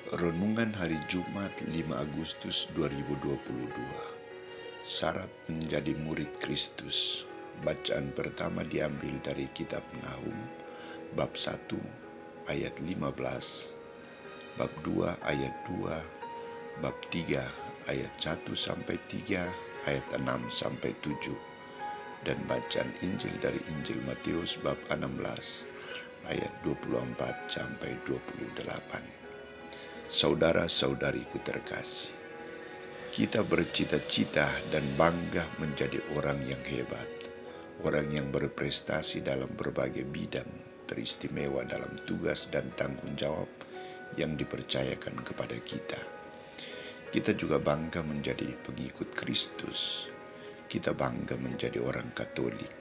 Renungan Hari Jumat 5 Agustus 2022. Syarat menjadi murid Kristus. Bacaan pertama diambil dari kitab Nahum, bab 1 ayat 15, bab 2 ayat 2, bab 3 ayat 1 sampai 3, ayat 6 sampai 7, dan bacaan Injil dari Injil Matius bab 16 ayat 24 sampai 28. Saudara-saudariku terkasih, kita bercita-cita dan bangga menjadi orang yang hebat, orang yang berprestasi dalam berbagai bidang, teristimewa dalam tugas dan tanggung jawab yang dipercayakan kepada kita. Kita juga bangga menjadi pengikut Kristus. Kita bangga menjadi orang Katolik.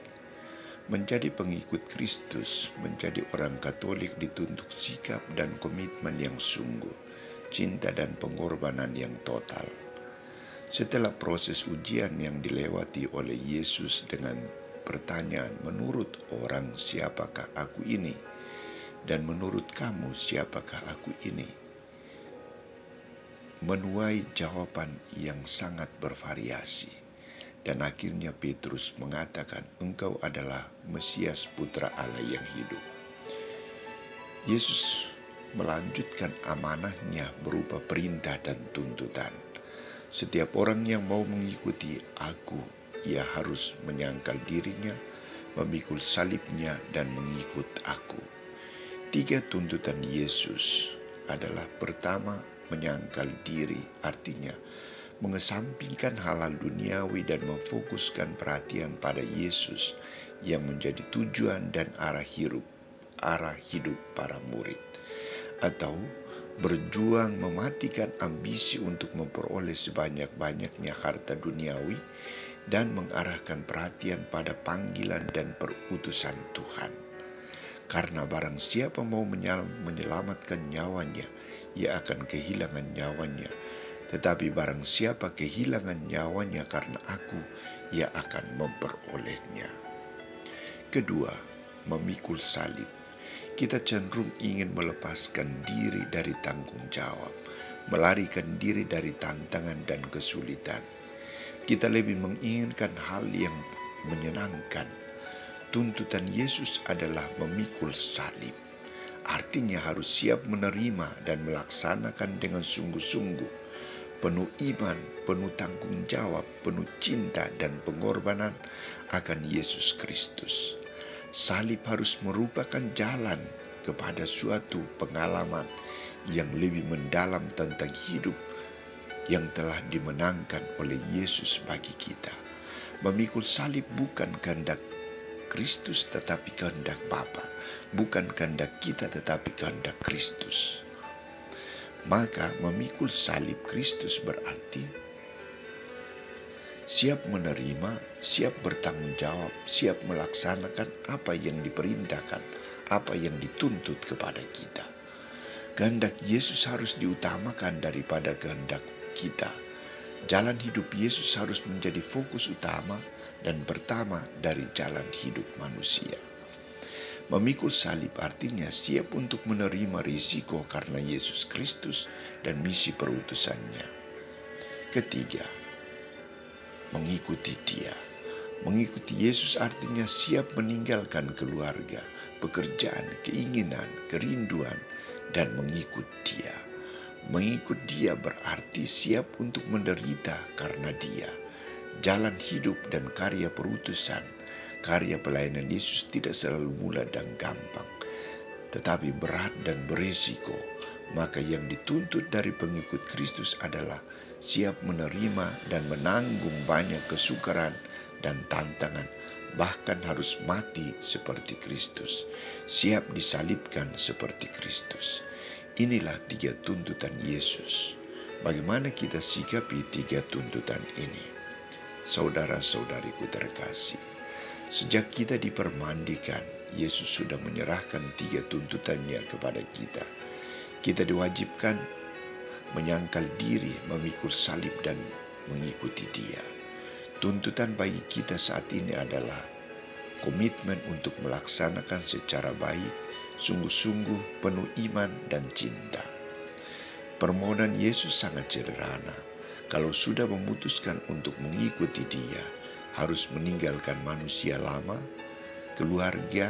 Menjadi pengikut Kristus, menjadi orang Katolik dituntut sikap dan komitmen yang sungguh, cinta dan pengorbanan yang total. Setelah proses ujian yang dilewati oleh Yesus dengan pertanyaan, menurut orang siapakah aku ini? Dan menurut kamu siapakah aku ini? Menuai jawaban yang sangat bervariasi. Dan akhirnya Petrus mengatakan, engkau adalah Mesias Putra Allah yang hidup. Yesus melanjutkan amanahnya berupa perintah dan tuntutan. Setiap orang yang mau mengikuti aku, ia harus menyangkal dirinya, memikul salibnya, dan mengikut aku. 3 tuntutan Yesus adalah: pertama, menyangkal diri, artinya mengesampingkan hal-hal duniawi dan memfokuskan perhatian pada Yesus yang menjadi tujuan dan arah hidup para murid. Atau berjuang mematikan ambisi untuk memperoleh sebanyak-banyaknya harta duniawi dan mengarahkan perhatian pada panggilan dan perutusan Tuhan. Karena barang siapa mau menyelamatkan nyawanya, ia akan kehilangan nyawanya. Tetapi barang siapa kehilangan nyawanya karena aku, ia akan memperolehnya. Kedua, memikul salib. Kita cenderung ingin melepaskan diri dari tanggung jawab, melarikan diri dari tantangan dan kesulitan. Kita lebih menginginkan hal yang menyenangkan. Tuntutan Yesus adalah memikul salib. Artinya harus siap menerima dan melaksanakan dengan sungguh-sungguh, penuh iman, penuh tanggung jawab, penuh cinta dan pengorbanan akan Yesus Kristus. Salib harus merupakan jalan kepada suatu pengalaman yang lebih mendalam tentang hidup yang telah dimenangkan oleh Yesus bagi kita. Memikul salib bukan kehendak Kristus tetapi kehendak Bapa, bukan kehendak kita tetapi kehendak Kristus. Maka memikul salib Kristus berarti siap menerima, siap bertanggung jawab, siap melaksanakan apa yang diperintahkan, apa yang dituntut kepada kita. Kehendak Yesus harus diutamakan daripada kehendak kita. Jalan hidup Yesus harus menjadi fokus utama dan pertama dari jalan hidup manusia. Memikul salib artinya siap untuk menerima risiko karena Yesus Kristus dan misi perutusannya. Ketiga, mengikuti Dia. Mengikuti Yesus artinya siap meninggalkan keluarga, pekerjaan, keinginan, kerinduan, dan mengikut Dia. Mengikut Dia berarti siap untuk menderita karena Dia. Jalan hidup dan karya perutusan, karya pelayanan Yesus tidak selalu mudah dan gampang, tetapi berat dan berisiko. Maka yang dituntut dari pengikut Kristus adalah siap menerima dan menanggung banyak kesukaran dan tantangan, bahkan harus mati seperti Kristus, siap disalibkan seperti Kristus. Inilah 3 tuntutan Yesus. Bagaimana kita sikapi 3 tuntutan ini? Saudara-saudariku terkasih, sejak kita dipermandikan, Yesus sudah menyerahkan 3 tuntutannya kepada kita. Kita diwajibkan menyangkal diri, memikul salib, dan mengikuti Dia. Tuntutan bagi kita saat ini adalah komitmen untuk melaksanakan secara baik, sungguh-sungguh, penuh iman dan cinta. Permohonan Yesus sangat sederhana. Kalau sudah memutuskan untuk mengikuti Dia, harus meninggalkan manusia lama, keluarga,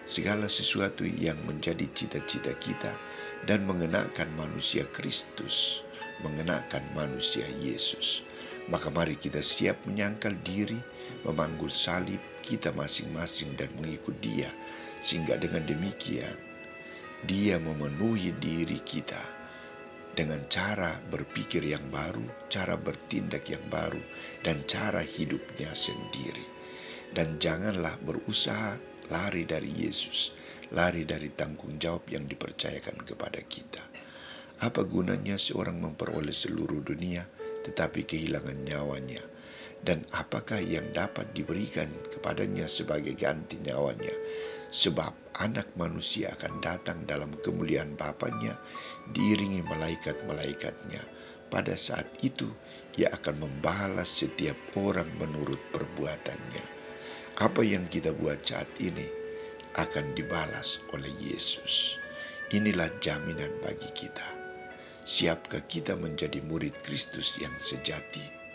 segala sesuatu yang menjadi cita-cita kita, dan mengenakan manusia Kristus, mengenakan manusia Yesus. Maka mari kita siap menyangkal diri, memanggul salib kita masing-masing dan mengikut Dia, sehingga dengan demikian Dia memenuhi diri kita dengan cara berpikir yang baru, cara bertindak yang baru, dan cara hidupnya sendiri. Dan janganlah berusaha lari dari Yesus, lari dari tanggung jawab yang dipercayakan kepada kita. Apa gunanya seorang memperoleh seluruh dunia tetapi kehilangan nyawanya? Dan apakah yang dapat diberikan kepadanya sebagai ganti nyawanya? Sebab anak manusia akan datang dalam kemuliaan Bapanya diiringi malaikat-malaikatnya. Pada saat itu Ia akan membalas setiap orang menurut perbuatannya. Apa yang kita buat saat ini akan dibalas oleh Yesus. Inilah jaminan bagi kita. Siapkah kita menjadi murid Kristus yang sejati?